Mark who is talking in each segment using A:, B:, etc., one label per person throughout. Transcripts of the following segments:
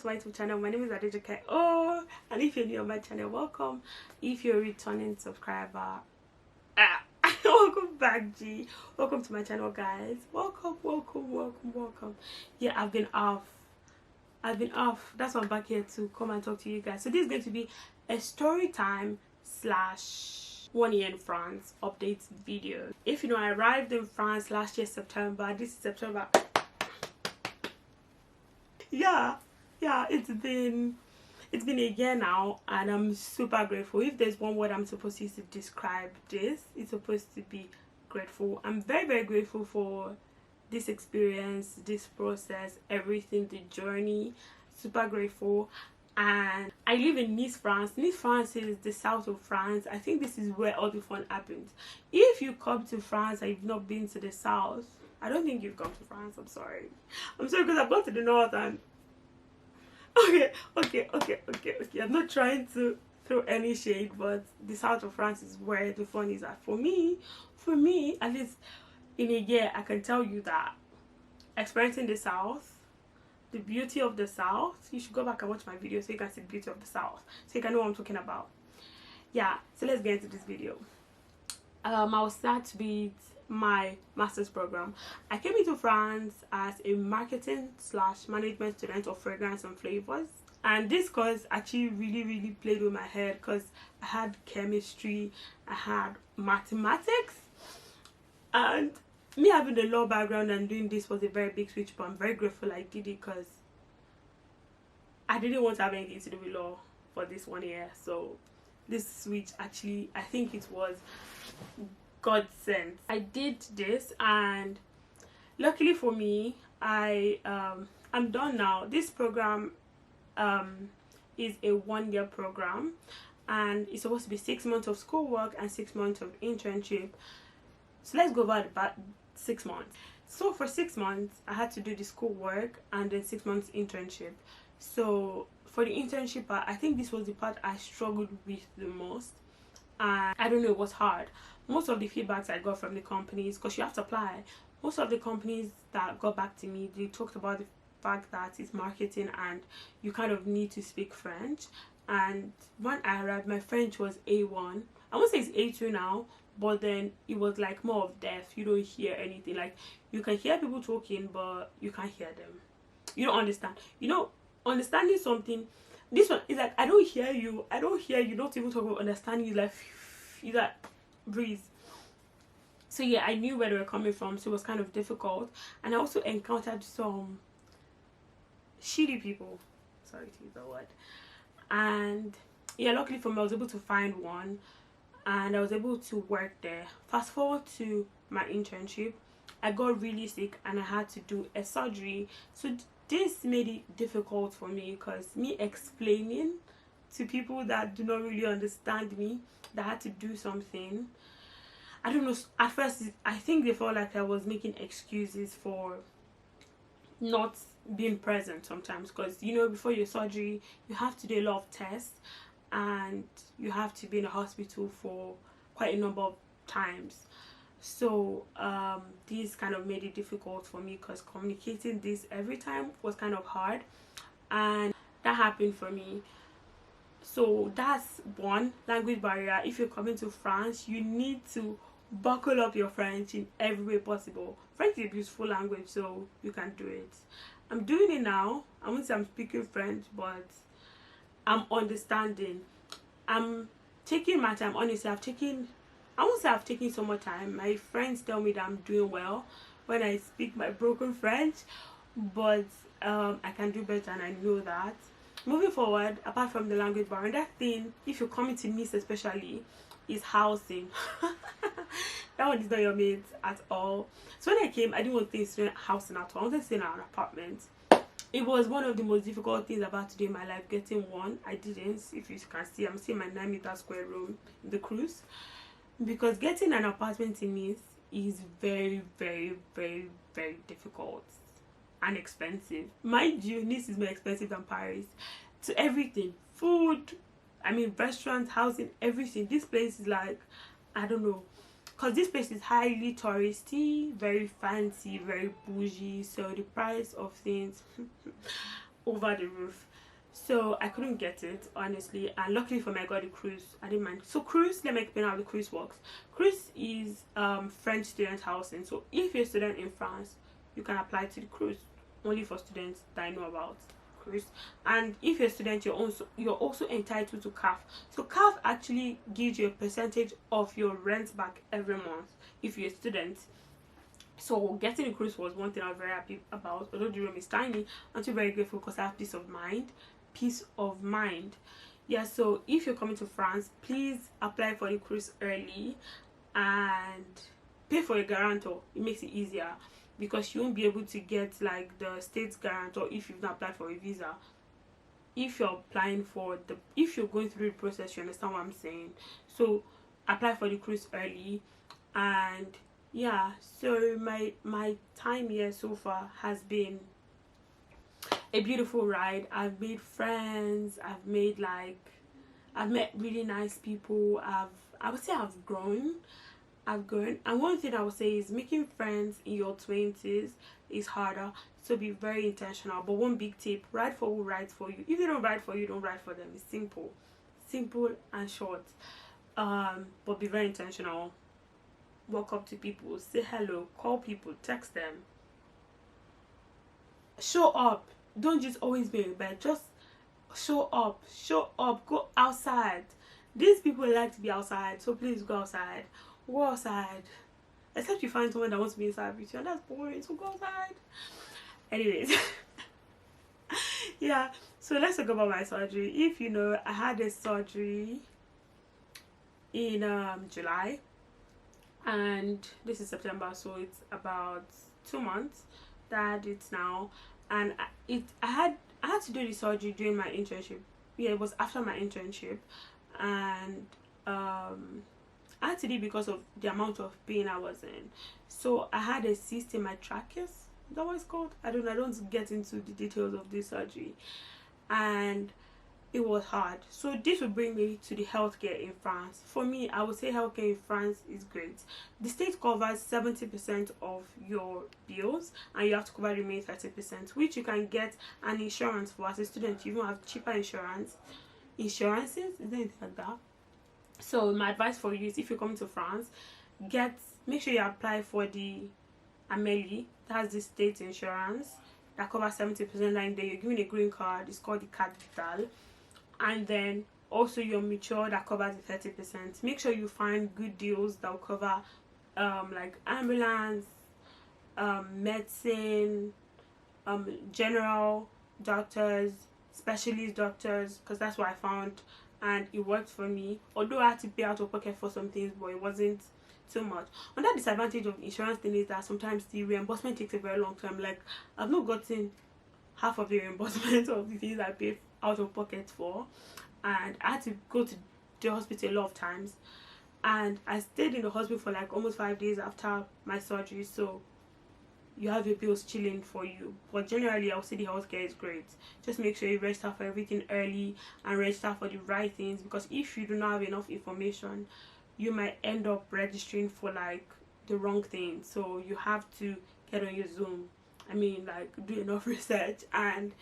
A: to my YouTube channel. My name is Adejoke. Oh, and if you're new on my channel, welcome. If you're a returning subscriber, welcome back, G. Welcome to my channel, guys. Welcome. Yeah, I've been off. That's why I'm back here to come and talk to you guys. So this is going to be a story time / 1 year in France update video. If you know, I arrived in France last year September. This is September. Yeah, it's been a year now, and I'm super grateful. If there's one word I'm supposed to use to describe this, it's supposed to be grateful. I'm very grateful for this experience, this process, everything, the journey. Super grateful. And I live in Nice, France. Nice, France is the south of France. I think this is where all the fun happens. If you come to France and you've not been to the south, I don't think you've come to France. I'm sorry because I've gone to the north and okay. I'm not trying to throw any shade, but the south of France is where the fun is at. For me, at least in a year, I can tell you that experiencing the south, the beauty of the south, you should go back and watch my video so you can see the beauty of the south, so you can know what I'm talking about. Yeah, so let's get into this video. I'll start with my master's program. I came into France as a marketing / management student of fragrance and flavors, and this course actually really played with my head because I had chemistry, I had mathematics, and me having the law background and doing this was a very big switch, but I'm very grateful I did it because I didn't want to have anything to do with law for this 1 year. So this switch, actually, I think it was God sent. I did this, and luckily for me, I'm done now. This program is a 1 year program, and it's supposed to be 6 months of schoolwork and 6 months of internship. So let's go over about 6 months. So for 6 months I had to do the schoolwork and then 6 months internship. So for the internship part, I think this was the part I struggled with the most, and I don't know, it was hard. Most of the feedbacks I got from the companies, because you have to apply, most of the companies that got back to me, they talked about the fact that it's marketing and you kind of need to speak French. And when I arrived, my French was A1. I won't say it's A2 now, but then it was like more of deaf. You don't hear anything. Like, you can hear people talking, but you can't hear them. You don't understand. You know, understanding something, this one is like, I don't hear you, not even talk about understanding. You like breathe. So yeah, I knew where they were coming from, so it was kind of difficult. And I also encountered some shitty people, sorry to use that word. And yeah, luckily for me, I was able to find one, and I was able to work there. Fast forward to my internship, I got really sick and I had to do a surgery. So this made it difficult for me, because me explaining to people that do not really understand me that I had to do something, I don't know, at first I think they felt like I was making excuses for not being present sometimes, because you know, before your surgery you have to do a lot of tests and you have to be in a hospital for quite a number of times. So this kind of made it difficult for me, because communicating this every time was kind of hard, and that happened for me. So that's one language barrier. If you're coming to France, you need to buckle up your French in every way possible. French is a beautiful language, so you can do it. I'm doing it now. I won't say I'm speaking French, but I'm understanding. I'm taking my time. Honestly, I won't say I've taken so much time. My friends tell me that I'm doing well when I speak my broken French, but I can do better, and I know that. Moving forward, apart from the language barrier, another thing, if you're coming to Nice especially, is housing. That one is not your mate at all. So when I came, I didn't want to stay in housing at all. I wanted to stay in an apartment. It was one of the most difficult things about to do in my life, getting one. I didn't. If you can see, I'm seeing my 9-meter square room in the CROUS, because getting an apartment in Nice is very difficult and expensive. Mind you, Nice is more expensive than Paris. To everything, food, I mean, restaurants, housing, everything. This place is like, I don't know, because this place is highly touristy, very fancy, very bougie, so the price of things over the roof. So I couldn't get it, honestly, and luckily for me I got a cruise. I didn't mind. So cruise, let me explain how the cruise works. Cruise is French student housing. So if you're a student in France, you can apply to the cruise, only for students that I know about cruise. And if you're a student, you're also entitled to CAF. So CAF actually gives you a percentage of your rent back every month if you're a student. So getting a cruise was one thing I was very happy about. Although the room is tiny, I'm still very grateful because I have peace of mind. Peace of mind. Yeah, so if you're coming to France, please apply for the cruise early and pay for a guarantor. It makes it easier because you won't be able to get like the state's guarantor if you've not applied for a visa. If you're going through the process, you understand what I'm saying. So apply for the cruise early. And yeah, so my time here so far has been a beautiful ride. I've made friends, I've met really nice people. I would say I've grown. And one thing I would say is making friends in your 20s is harder, so be very intentional. But one big tip: ride for who rides for you. If they don't ride for you, don't ride for them. It's simple and short. But be very intentional. Walk up to people, say hello, call people, text them, show up. Don't just always be in bed. Just show up, go outside. These people like to be outside, so please go outside. Go outside, except you find someone that wants to be inside with you, and that's boring, so go outside. Anyways, yeah, so let's talk about my surgery. If you know, I had a surgery in July, and this is September, so it's about 2 months that it's now. And I had to do the surgery during my internship. Yeah, it was after my internship, and I had to do it because of the amount of pain I was in. So I had a cyst in my tracheus. Is that what it's called? I don't get into the details of this surgery, and it was hard. So this will bring me to the healthcare in France. For me, I would say healthcare in France is great. The state covers 70% of your bills, and you have to cover the remaining 30%, which you can get an insurance for. As a student, you even have cheaper insurances. Is there anything like that? So my advice for you is, if you're coming to France, make sure you apply for the AMELI. That's the state insurance that covers 70%. And then you're given a green card. It's called the Carte Vitale. And then also your mutual that covers the 30%. Make sure you find good deals that will cover like ambulance, medicine, general doctors, specialist doctors, because that's what I found, and it worked for me. Although I had to pay out of pocket for some things, but it wasn't too much. Another disadvantage of insurance thing is that sometimes the reimbursement takes a very long time. Like, I've not gotten half of the reimbursement of the things I paid out of pocket for, and I had to go to the hospital a lot of times, and I stayed in the hospital for like almost 5 days after my surgery. So you have your bills chilling for you. But generally, I would say the healthcare is great. Just make sure you register for everything early and register for the right things, because if you do not have enough information, you might end up registering for like the wrong thing. So you have to get on your Zoom, like do enough research and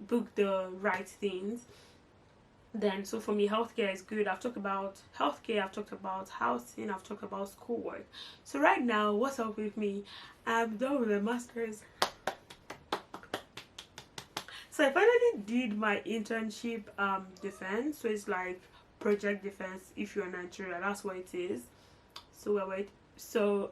A: book the right things. Then, so for me, healthcare is good. I've talked about healthcare, I've talked about housing, I've talked about schoolwork. So right now, what's up with me? I'm done with my master's. So I finally did my internship defense. So it's like project defense if you're in Nigeria. That's what it is. So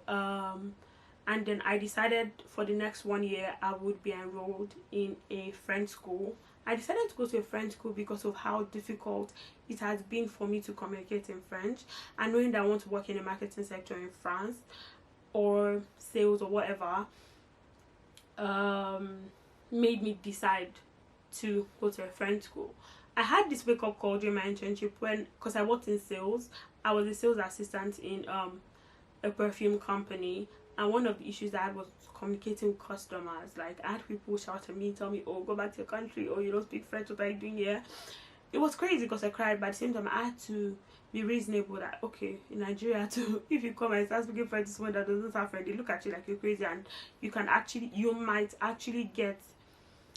A: and then I decided for the next 1 year I would be enrolled in a French school. I decided to go to a French school because of how difficult it has been for me to communicate in French, and knowing that I want to work in the marketing sector in France or sales or whatever made me decide to go to a French school. I had this wake up call during my internship because I worked in sales. I was a sales assistant in a perfume company, and one of the issues I had was communicating with customers. Like, I had people shout at me, tell me, oh, go back to your country, or you don't speak French, what are you doing here? It was crazy because I cried, but at the same time I had to be reasonable that, okay, in Nigeria too, if you come and start speaking French to someone that doesn't have French, they look at you like you're crazy, and you might actually get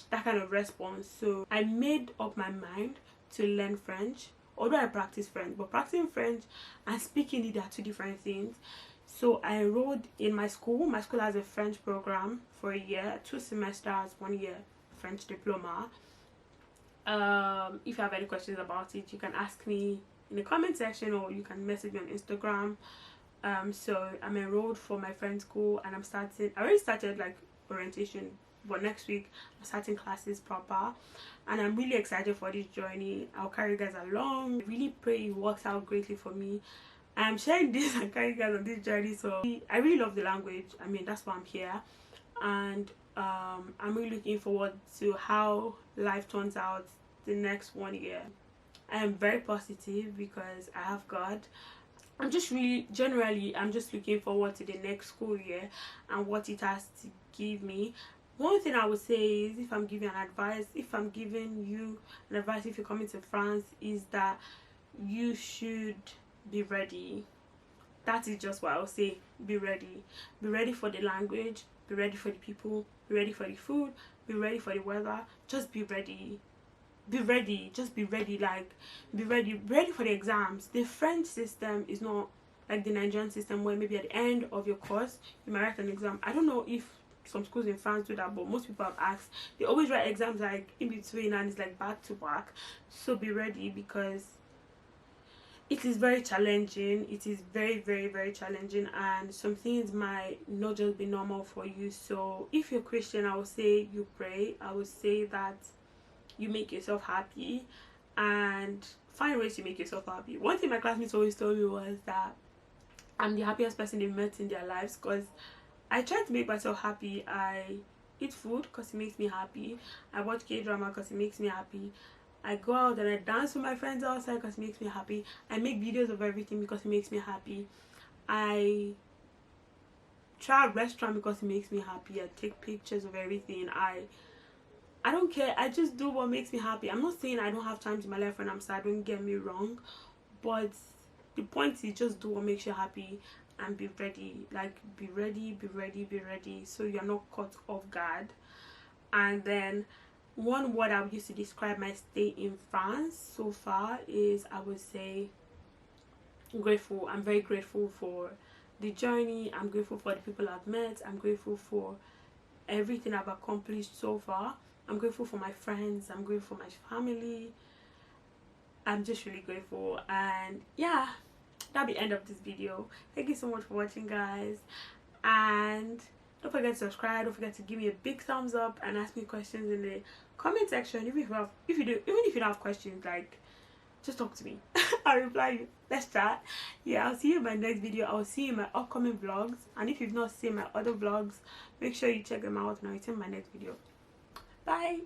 A: that kind of response. So I made up my mind to learn French, although I practice French, but practicing French and speaking it are two different things. So I enrolled in my school. My school has a French program for a year, 2 semesters, 1 year French diploma. If you have any questions about it, you can ask me in the comment section, or you can message me on Instagram. So I'm enrolled for my French school, and I already started like orientation, but next week I'm starting classes proper, and I'm really excited for this journey. I'll carry you guys along. I really pray it works out greatly for me. I'm sharing this and carrying you guys on this journey, so I really love the language. I mean, that's why I'm here, and I'm really looking forward to how life turns out the next 1 year. I am very positive because I have God. I'm just looking forward to the next school year and what it has to give me. One thing I would say is, if I'm giving you an advice if you're coming to France, is that you should be ready. That is just what I'll say. Be ready. Be ready for the language, be ready for the people, be ready for the food, be ready for the weather. Just be ready. Be ready. Just be ready. Like, be ready for the exams. The French system is not like the Nigerian system, where maybe at the end of your course you might write an exam. I don't know if some schools in France do that, but most people have asked, they always write exams like in between, and it's like back to back. So be ready, because it is very challenging. It is very, very, very challenging, and some things might not just be normal for you. So if you're Christian, I would say you pray. I would say that you make yourself happy and find ways to make yourself happy. One thing my classmates always told me was that I'm the happiest person they've met in their lives, because I try to make myself happy. I eat food because it makes me happy. I watch K-drama because it makes me happy. I go out and I dance with my friends outside because it makes me happy. I make videos of everything because it makes me happy. I try a restaurant because it makes me happy. I take pictures of everything. I don't care. I just do what makes me happy. I'm not saying I don't have times in my life when I'm sad, don't get me wrong, but the point is, just do what makes you happy and be ready. Like, be ready, so you're not caught off guard. And then one word I would use to describe my stay in France so far is, I would say, grateful. I'm very grateful for the journey. I'm grateful for the people I've met. I'm grateful for everything I've accomplished so far. I'm grateful for my friends. I'm grateful for my family. I'm just really grateful. And yeah, that'll be the end of this video. Thank you so much for watching, guys, and don't forget to subscribe. Don't forget to give me a big thumbs up and ask me questions in the comment section. Even if you don't have questions, like, just talk to me. I'll reply you. Let's chat. Yeah, I'll see you in my next video. I'll see you in my upcoming vlogs, and if you've not seen my other vlogs, make sure you check them out, and I'll see you in my next video. Bye.